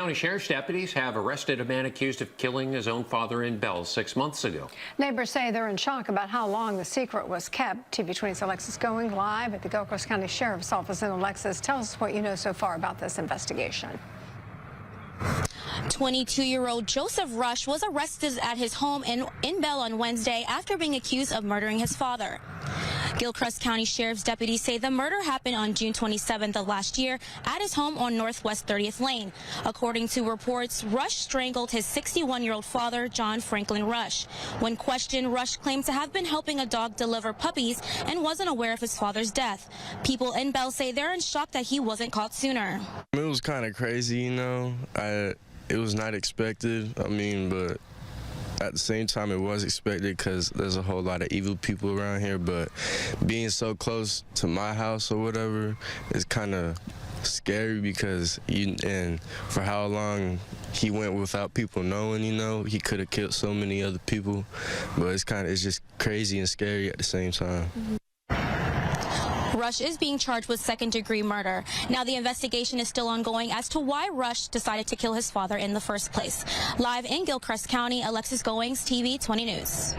County Sheriff's deputies have arrested a man accused of killing his own father in Bell 6 months ago. Neighbors say they're in shock about how long the secret was kept. TV20's Alexis going live at the Gilchrist County Sheriff's Office. And Alexis, tell us what you know so far about this investigation. 22-year-old Joseph Rush was arrested at his home in Bell on Wednesday after being accused of murdering his father. Gilchrist County Sheriff's deputies say the murder happened on June 27th of last year at his home on Northwest 30th Lane. According to reports, Rush strangled his 61-year-old father, John Franklin Rush. When questioned, Rush claimed to have been helping a dog deliver puppies and wasn't aware of his father's death. People in Bell say they're in shock that he wasn't caught sooner. It was kind of crazy, you know. It was not expected, but at the same time, it was expected because there's a whole lot of evil people around here, but being so close to my house or whatever is kind of scary because and for how long he went without people knowing, you know, he could have killed so many other people, but it's just crazy and scary at the same time. Rush is being charged with second-degree murder. Now, the investigation is still ongoing as to why Rush decided to kill his father in the first place. Live in Gilchrist County, Alexis Goings, TV 20 News.